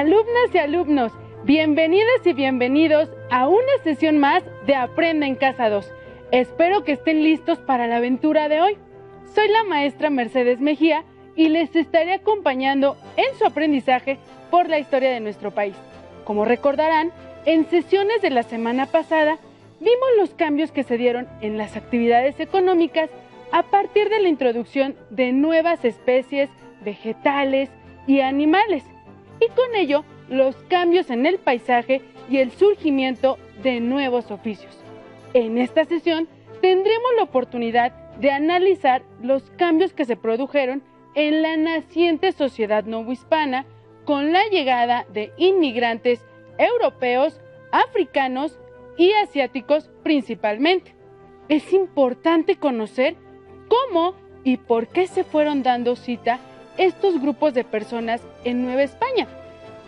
Alumnas y alumnos, bienvenidas y bienvenidos a una sesión más de Aprende en Casa 2. Espero que estén listos para la aventura de hoy. Soy la maestra Mercedes Mejía y les estaré acompañando en su aprendizaje por la historia de nuestro país. Como recordarán, en sesiones de la semana pasada vimos los cambios que se dieron en las actividades económicas a partir de la introducción de nuevas especies vegetales y animales, y con ello los cambios en el paisaje y el surgimiento de nuevos oficios. En esta sesión tendremos la oportunidad de analizar los cambios que se produjeron en la naciente sociedad novohispana con la llegada de inmigrantes europeos, africanos y asiáticos principalmente. Es importante conocer cómo y por qué se fueron dando cita estos grupos de personas en Nueva España,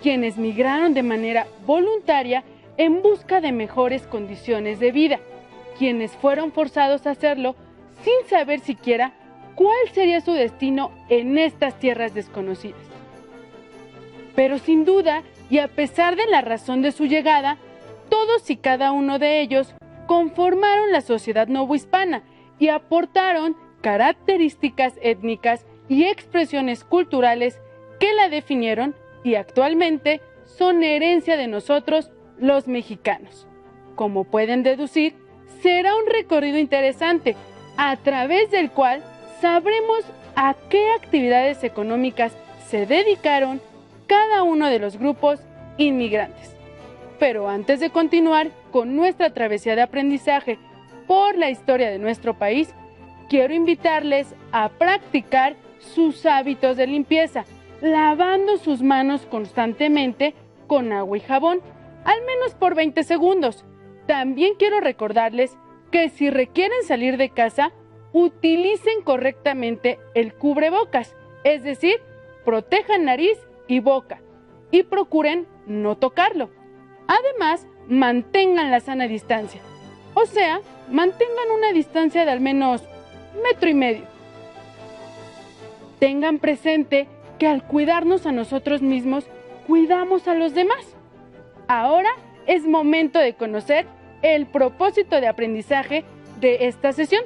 quienes migraron de manera voluntaria en busca de mejores condiciones de vida, quienes fueron forzados a hacerlo sin saber siquiera cuál sería su destino en estas tierras desconocidas. Pero sin duda, y a pesar de la razón de su llegada, todos y cada uno de ellos conformaron la sociedad novohispana y aportaron características étnicas y expresiones culturales que la definieron y actualmente son herencia de nosotros, los mexicanos. Como pueden deducir, será un recorrido interesante a través del cual sabremos a qué actividades económicas se dedicaron cada uno de los grupos inmigrantes. Pero antes de continuar con nuestra travesía de aprendizaje por la historia de nuestro país, quiero invitarles a practicar sus hábitos de limpieza, lavando sus manos constantemente con agua y jabón, al menos por 20 segundos. También quiero recordarles que si requieren salir de casa, utilicen correctamente el cubrebocas, es decir, protejan nariz y boca y procuren no tocarlo. Además, mantengan la sana distancia, o sea, mantengan una distancia de al menos 1,5 metros. Tengan presente que al cuidarnos a nosotros mismos, cuidamos a los demás. Ahora es momento de conocer el propósito de aprendizaje de esta sesión,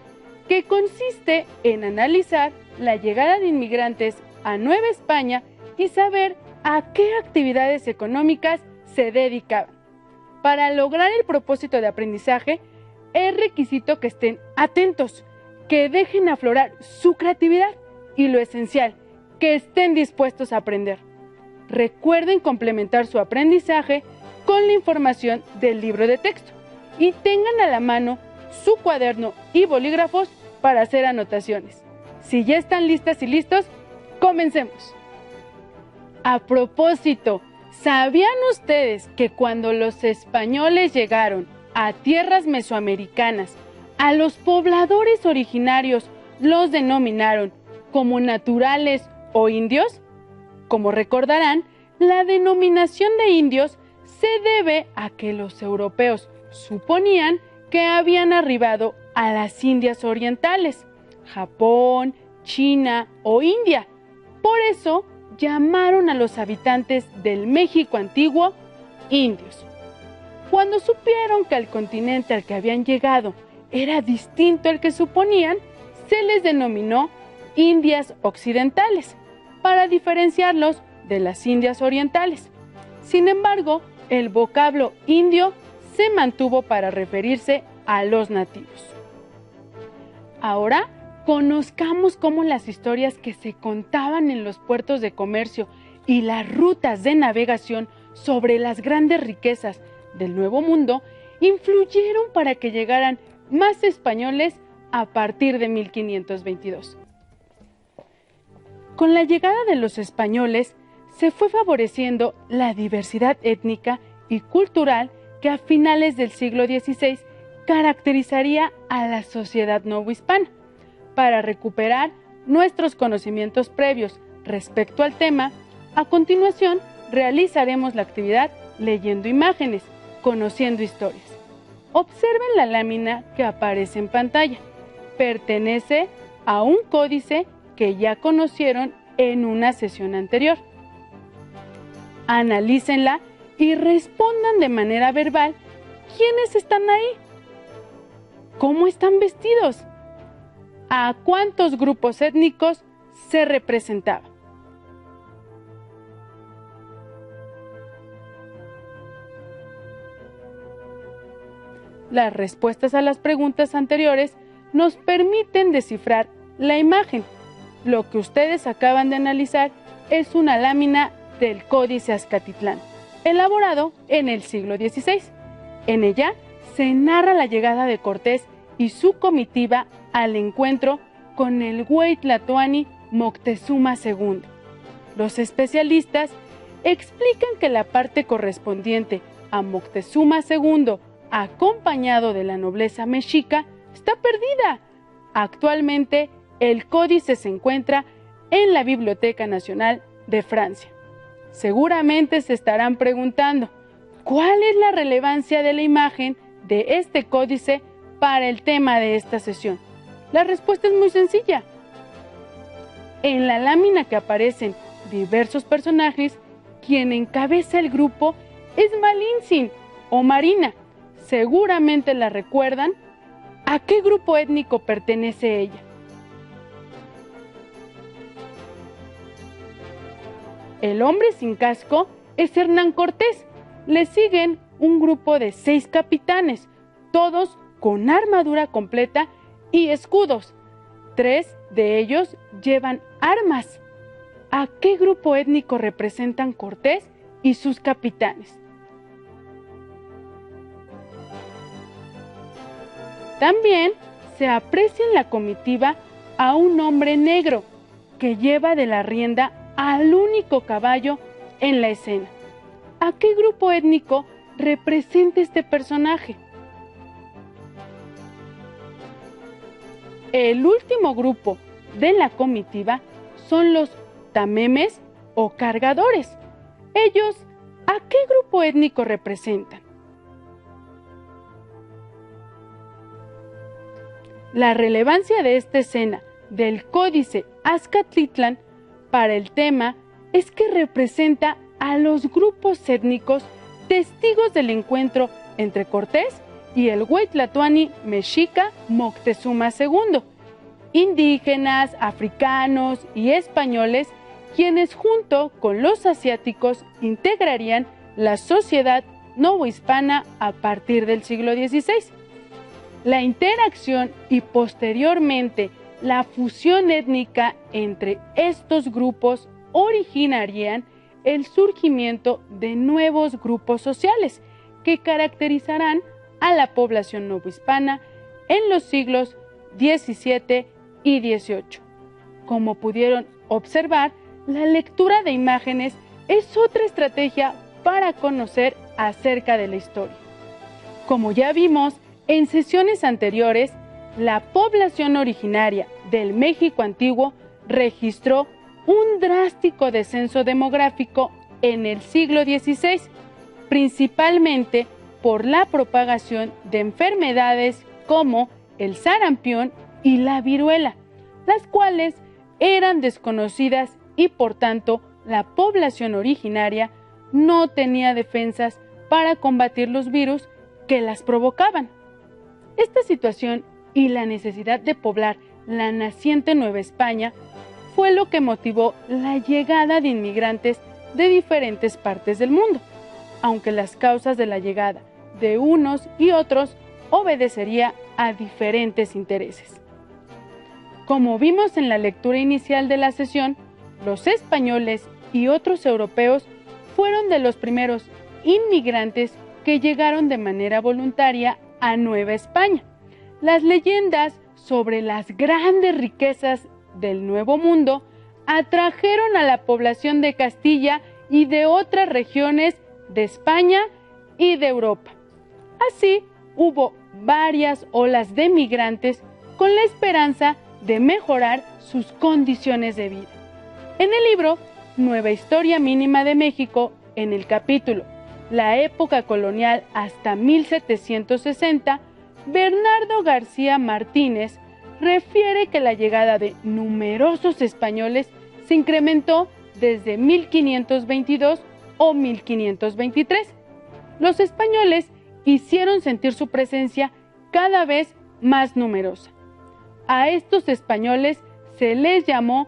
que consiste en analizar la llegada de inmigrantes a Nueva España y saber a qué actividades económicas se dedicaban. Para lograr el propósito de aprendizaje, es requisito que estén atentos, que dejen aflorar su creatividad y lo esencial, que estén dispuestos a aprender. Recuerden complementar su aprendizaje con la información del libro de texto y tengan a la mano su cuaderno y bolígrafos para hacer anotaciones. Si ya están listas y listos, comencemos. A propósito, ¿sabían ustedes que cuando los españoles llegaron a tierras mesoamericanas, a los pobladores originarios los denominaron como naturales o indios? Como recordarán, la denominación de indios se debe a que los europeos suponían que habían arribado a las Indias orientales, Japón, China o India. Por eso llamaron a los habitantes del México antiguo indios. Cuando supieron que el continente al que habían llegado era distinto al que suponían, se les denominó Indias occidentales, para diferenciarlos de las Indias orientales. Sin embargo, el vocablo indio se mantuvo para referirse a los nativos. Ahora, conozcamos cómo las historias que se contaban en los puertos de comercio y las rutas de navegación sobre las grandes riquezas del Nuevo Mundo influyeron para que llegaran más españoles a partir de 1522. Con la llegada de los españoles se fue favoreciendo la diversidad étnica y cultural que a finales del siglo XVI caracterizaría a la sociedad novohispana. Para recuperar nuestros conocimientos previos respecto al tema, a continuación realizaremos la actividad leyendo imágenes, conociendo historias. Observen la lámina que aparece en pantalla. Pertenece a un códice que ya conocieron en una sesión anterior. Analícenla y respondan de manera verbal quiénes están ahí, cómo están vestidos, a cuántos grupos étnicos se representaba. Las respuestas a las preguntas anteriores nos permiten descifrar la imagen. Lo que ustedes acaban de analizar es una lámina del Códice Azcatitlán, elaborado en el siglo XVI. En ella se narra la llegada de Cortés y su comitiva al encuentro con el Hueytlatoani Moctezuma II. Los especialistas explican que la parte correspondiente a Moctezuma II, acompañado de la nobleza mexica, está perdida. Actualmente, el códice se encuentra en la Biblioteca Nacional de Francia. Seguramente se estarán preguntando, ¿cuál es la relevancia de la imagen de este códice para el tema de esta sesión? La respuesta es muy sencilla. En la lámina que aparecen diversos personajes, quien encabeza el grupo es Malintzin o Marina. Seguramente la recuerdan. ¿A qué grupo étnico pertenece ella? El hombre sin casco es Hernán Cortés. Le siguen un grupo de 6 capitanes, todos con armadura completa y escudos. 3 de ellos llevan armas. ¿A qué grupo étnico representan Cortés y sus capitanes? También se aprecia en la comitiva a un hombre negro que lleva de la rienda al único caballo en la escena. ¿A qué grupo étnico representa este personaje? El último grupo de la comitiva son los tamemes o cargadores. Ellos, ¿a qué grupo étnico representan? La relevancia de esta escena del Códice Azcatitlán para el tema es que representa a los grupos étnicos testigos del encuentro entre Cortés y el Hueytlatoani mexica Moctezuma II, indígenas, africanos y españoles, quienes junto con los asiáticos integrarían la sociedad novohispana a partir del siglo XVI. La interacción y posteriormente la fusión étnica entre estos grupos originarían el surgimiento de nuevos grupos sociales que caracterizarán a la población novohispana en los siglos XVII y XVIII. Como pudieron observar, la lectura de imágenes es otra estrategia para conocer acerca de la historia. Como ya vimos en sesiones anteriores, la población originaria del México antiguo registró un drástico descenso demográfico en el siglo XVI, principalmente por la propagación de enfermedades como el sarampión y la viruela, las cuales eran desconocidas y por tanto la población originaria no tenía defensas para combatir los virus que las provocaban. Esta situación y la necesidad de poblar la naciente Nueva España fue lo que motivó la llegada de inmigrantes de diferentes partes del mundo, aunque las causas de la llegada de unos y otros obedecería a diferentes intereses. Como vimos en la lectura inicial de la sesión, los españoles y otros europeos fueron de los primeros inmigrantes que llegaron de manera voluntaria a Nueva España. Las leyendas sobre las grandes riquezas del Nuevo Mundo atrajeron a la población de Castilla y de otras regiones de España y de Europa. Así, hubo varias olas de migrantes con la esperanza de mejorar sus condiciones de vida. En el libro Nueva Historia Mínima de México, en el capítulo La época colonial hasta 1760, Bernardo García Martínez refiere que la llegada de numerosos españoles se incrementó desde 1522 o 1523. Los españoles hicieron sentir su presencia cada vez más numerosa. A estos españoles se les llamó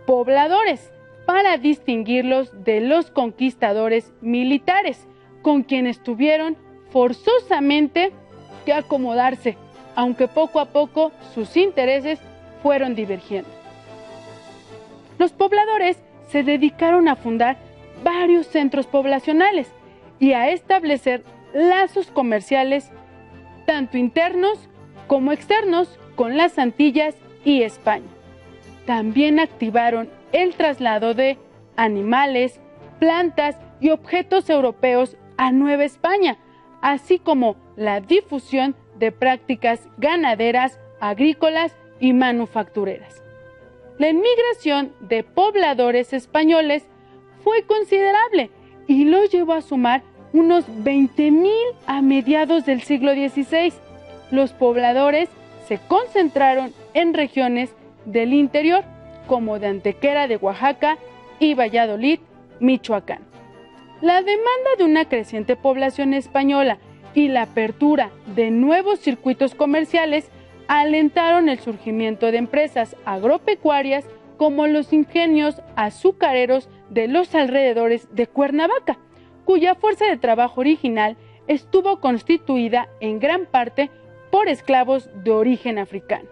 pobladores para distinguirlos de los conquistadores militares, con quienes tuvieron forzosamente que acomodarse, aunque poco a poco sus intereses fueron divergiendo. Los pobladores se dedicaron a fundar varios centros poblacionales y a establecer lazos comerciales tanto internos como externos con las Antillas y España. También activaron el traslado de animales, plantas y objetos europeos a Nueva España, así como la difusión de prácticas ganaderas, agrícolas y manufactureras. La inmigración de pobladores españoles fue considerable y lo llevó a sumar unos 20,000 a mediados del siglo XVI. Los pobladores se concentraron en regiones del interior, como de Antequera de Oaxaca y Valladolid, Michoacán. La demanda de una creciente población española y la apertura de nuevos circuitos comerciales alentaron el surgimiento de empresas agropecuarias como los ingenios azucareros de los alrededores de Cuernavaca, cuya fuerza de trabajo original estuvo constituida en gran parte por esclavos de origen africano.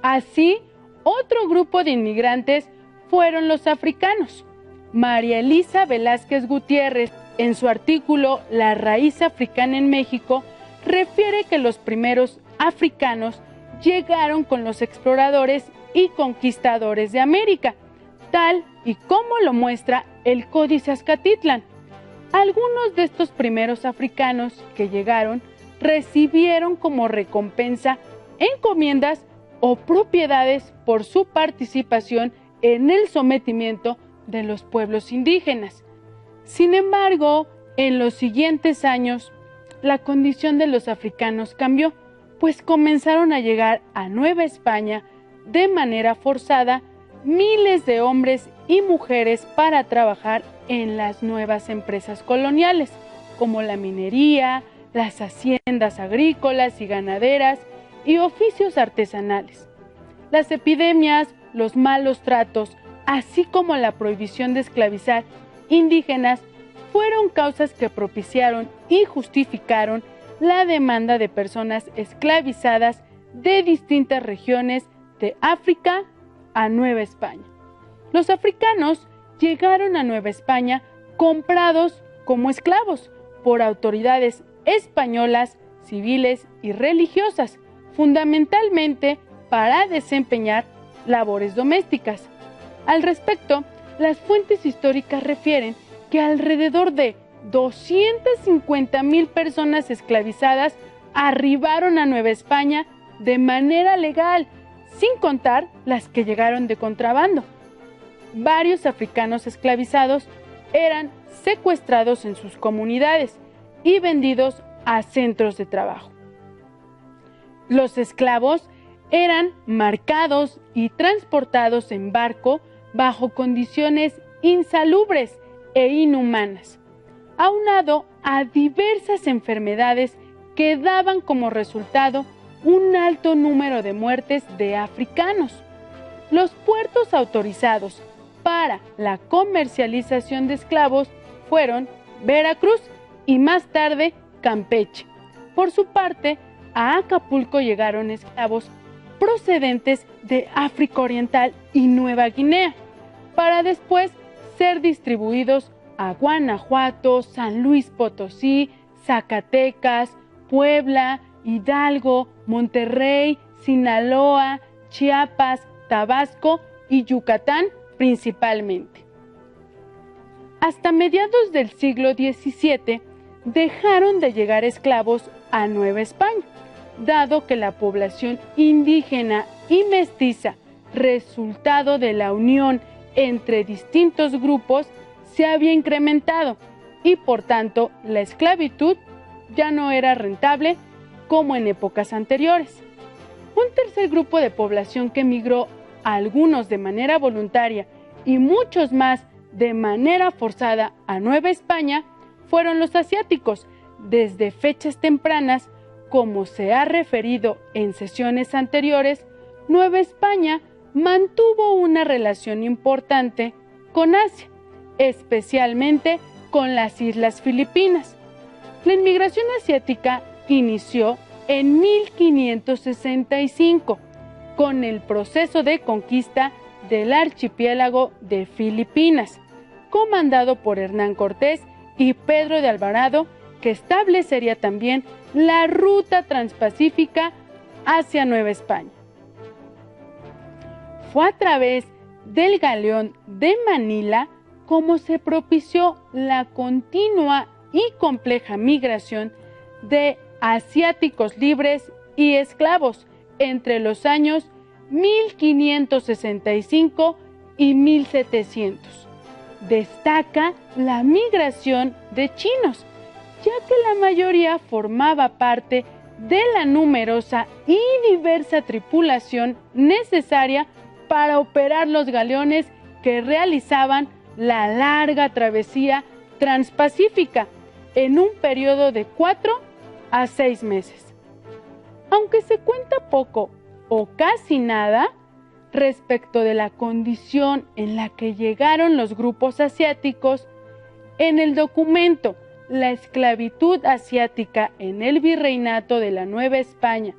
Así, otro grupo de inmigrantes fueron los africanos. María Elisa Velázquez Gutiérrez, en su artículo La raíz africana en México, refiere que los primeros africanos llegaron con los exploradores y conquistadores de América, tal y como lo muestra el Códice Azcatitlán. Algunos de estos primeros africanos que llegaron recibieron como recompensa encomiendas o propiedades por su participación en el sometimiento de los pueblos indígenas. Sin embargo, en los siguientes años, la condición de los africanos cambió, pues comenzaron a llegar a Nueva España de manera forzada miles de hombres y mujeres para trabajar en las nuevas empresas coloniales, como la minería, las haciendas agrícolas y ganaderas y oficios artesanales. Las epidemias, los malos tratos, así como la prohibición de esclavizar indígenas, fueron causas que propiciaron y justificaron la demanda de personas esclavizadas de distintas regiones de África a Nueva España. Los africanos llegaron a Nueva España comprados como esclavos por autoridades españolas, civiles y religiosas, fundamentalmente para desempeñar labores domésticas. Al respecto, las fuentes históricas refieren que alrededor de 250,000 personas esclavizadas arribaron a Nueva España de manera legal, sin contar las que llegaron de contrabando. Varios africanos esclavizados eran secuestrados en sus comunidades y vendidos a centros de trabajo. Los esclavos eran marcados y transportados en barco bajo condiciones insalubres e inhumanas, aunado a diversas enfermedades que daban como resultado un alto número de muertes de africanos. Los puertos autorizados para la comercialización de esclavos fueron Veracruz y más tarde Campeche. Por su parte, a Acapulco llegaron esclavos procedentes de África Oriental y Nueva Guinea, para después ser distribuidos a Guanajuato, San Luis Potosí, Zacatecas, Puebla, Hidalgo, Monterrey, Sinaloa, Chiapas, Tabasco y Yucatán principalmente. Hasta mediados del siglo XVII dejaron de llegar esclavos a Nueva España, dado que la población indígena y mestiza, resultado de la unión entre distintos grupos, se había incrementado y por tanto la esclavitud ya no era rentable como en épocas anteriores. Un tercer grupo de población que emigró, algunos de manera voluntaria y muchos más de manera forzada a Nueva España fueron los asiáticos. Desde fechas tempranas, como se ha referido en sesiones anteriores, Nueva España mantuvo una relación importante con Asia, especialmente con las Islas Filipinas. La inmigración asiática inició en 1565 con el proceso de conquista del archipiélago de Filipinas, comandado por Hernán Cortés y Pedro de Alvarado, que establecería también la ruta transpacífica hacia Nueva España. Fue a través del galeón de Manila como se propició la continua y compleja migración de asiáticos libres y esclavos entre los años 1565 y 1700. Destaca la migración de chinos, ya que la mayoría formaba parte de la numerosa y diversa tripulación necesaria para operar los galeones que realizaban la larga travesía transpacífica en un periodo de 4 a 6 meses. Aunque se cuenta poco o casi nada respecto de la condición en la que llegaron los grupos asiáticos, en el documento La esclavitud asiática en el Virreinato de la Nueva España,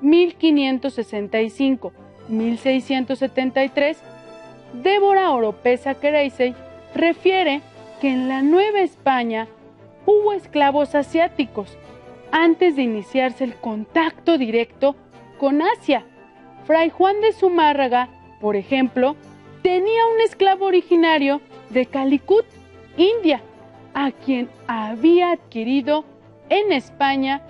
1565-1673, Débora Oropesa Quereyse refiere que en la Nueva España hubo esclavos asiáticos antes de iniciarse el contacto directo con Asia. Fray Juan de Zumárraga, por ejemplo, tenía un esclavo originario de Calicut, India, a quien había adquirido en España.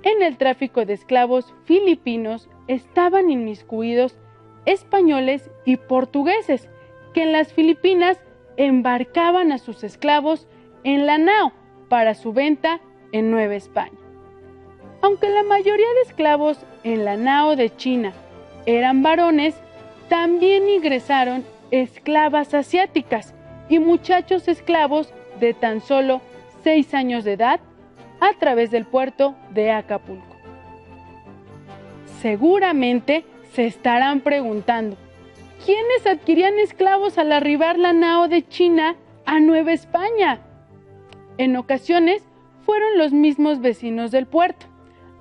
En el tráfico de esclavos filipinos estaban inmiscuidos españoles y portugueses, que en las Filipinas embarcaban a sus esclavos en la nao para su venta en Nueva España. Aunque la mayoría de esclavos en la nao de China eran varones, también ingresaron esclavas asiáticas y muchachos esclavos de tan solo 6 años de edad a través del puerto de Acapulco. Seguramente se estarán preguntando, ¿quiénes adquirían esclavos al arribar la nao de China a Nueva España? En ocasiones fueron los mismos vecinos del puerto,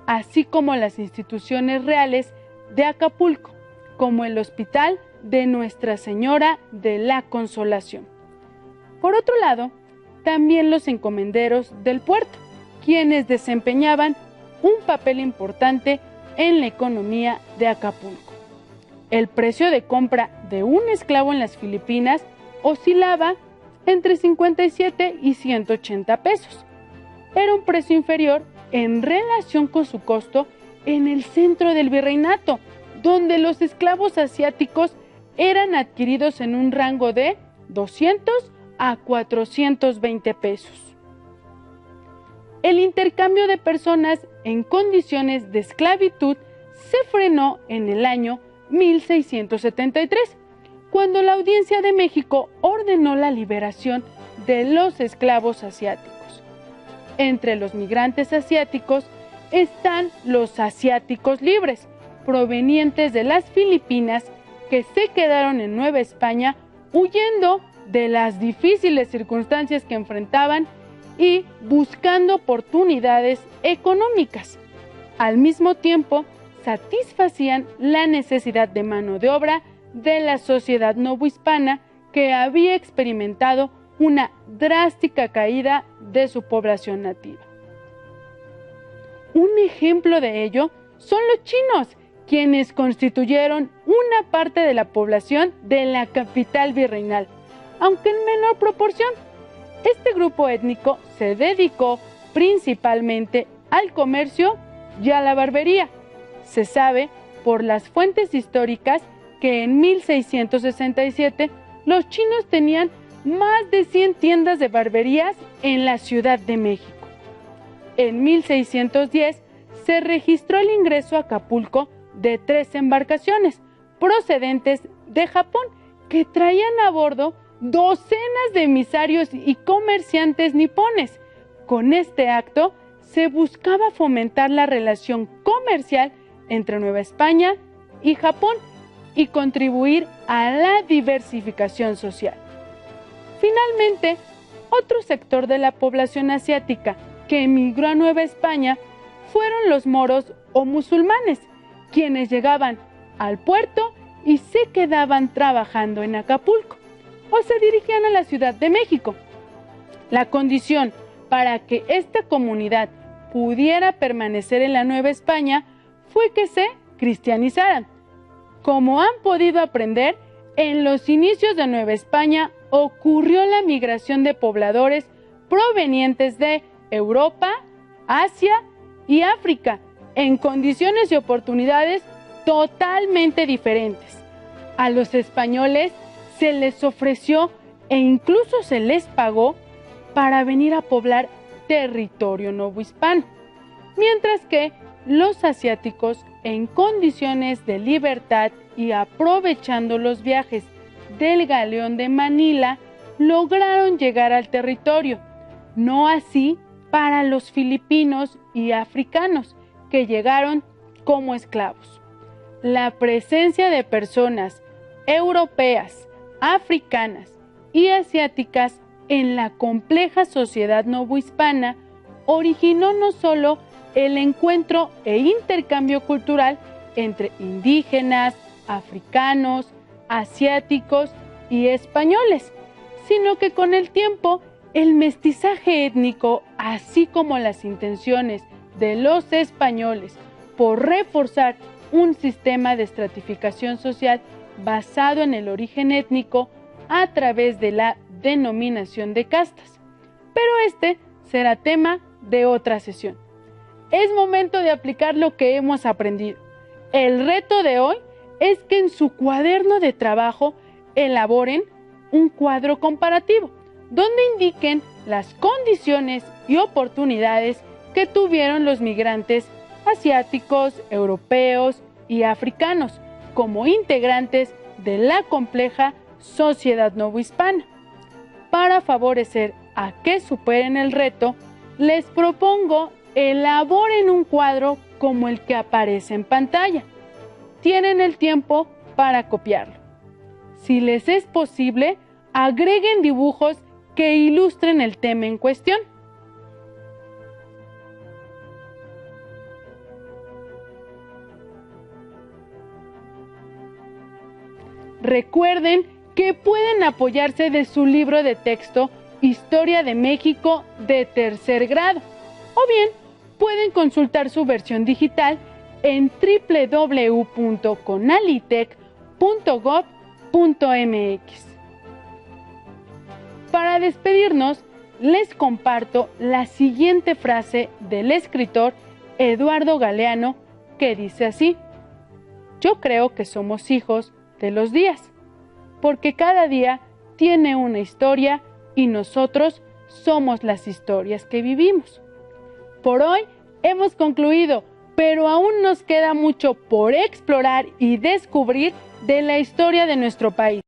así como las instituciones reales de Acapulco, como el Hospital de Nuestra Señora de la Consolación. Por otro lado, también los encomenderos del puerto, quienes desempeñaban un papel importante en la economía de Acapulco. El precio de compra de un esclavo en las Filipinas oscilaba entre 57 y 180 pesos. Era un precio inferior en relación con su costo en el centro del virreinato, donde los esclavos asiáticos eran adquiridos en un rango de 200 a 420 pesos. El intercambio de personas en condiciones de esclavitud se frenó en el año 1673, cuando la Audiencia de México ordenó la liberación de los esclavos asiáticos. Entre los migrantes asiáticos están los asiáticos libres, provenientes de las Filipinas, que se quedaron en Nueva España huyendo de las difíciles circunstancias que enfrentaban y buscando oportunidades económicas. Al mismo tiempo, satisfacían la necesidad de mano de obra de la sociedad novohispana, que había experimentado una drástica caída de su población nativa. Un ejemplo de ello son los chinos, quienes constituyeron una parte de la población de la capital virreinal, aunque en menor proporción. Este grupo étnico se dedicó principalmente al comercio y a la barbería. Se sabe por las fuentes históricas que en 1667 los chinos tenían más de 100 tiendas de barberías en la Ciudad de México. En 1610 se registró el ingreso a Acapulco de 3 embarcaciones procedentes de Japón, que traían a bordo docenas de emisarios y comerciantes nipones. Con este acto se buscaba fomentar la relación comercial entre Nueva España y Japón y contribuir a la diversificación social. Finalmente, otro sector de la población asiática que emigró a Nueva España fueron los moros o musulmanes, quienes llegaban al puerto y se quedaban trabajando en Acapulco o se dirigían a la Ciudad de México. La condición para que esta comunidad pudiera permanecer en la Nueva España fue que se cristianizaran. Como han podido aprender, en los inicios de Nueva España ocurrió la migración de pobladores provenientes de Europa, Asia y África, en condiciones y oportunidades totalmente diferentes. A los españoles se les ofreció e incluso se les pagó para venir a poblar territorio novohispano, mientras que los asiáticos, en condiciones de libertad y aprovechando los viajes del galeón de Manila, lograron llegar al territorio. No así para los filipinos y africanos, que llegaron como esclavos. La presencia de personas europeas, africanas y asiáticas en la compleja sociedad novohispana originó no solo el encuentro e intercambio cultural entre indígenas, africanos, asiáticos y españoles, sino que con el tiempo el mestizaje étnico, así como las intenciones de los españoles por reforzar un sistema de estratificación social basado en el origen étnico a través de la denominación de castas. Pero este será tema de otra sesión. Es momento de aplicar lo que hemos aprendido. El reto de hoy es que en su cuaderno de trabajo elaboren un cuadro comparativo, donde indiquen las condiciones y oportunidades que tuvieron los migrantes asiáticos, europeos y africanos como integrantes de la compleja sociedad novohispana. Para favorecer a que superen el reto, les propongo elaboren un cuadro como el que aparece en pantalla. Tienen el tiempo para copiarlo. Si les es posible, agreguen dibujos que ilustren el tema en cuestión. Recuerden que pueden apoyarse de su libro de texto Historia de México de tercer grado, o bien pueden consultar su versión digital en www.conalitec.gov.mx. Para despedirnos, les comparto la siguiente frase del escritor Eduardo Galeano, que dice así: yo creo que somos hijos de los días, porque cada día tiene una historia y nosotros somos las historias que vivimos. Por hoy hemos concluido, pero aún nos queda mucho por explorar y descubrir de la historia de nuestro país.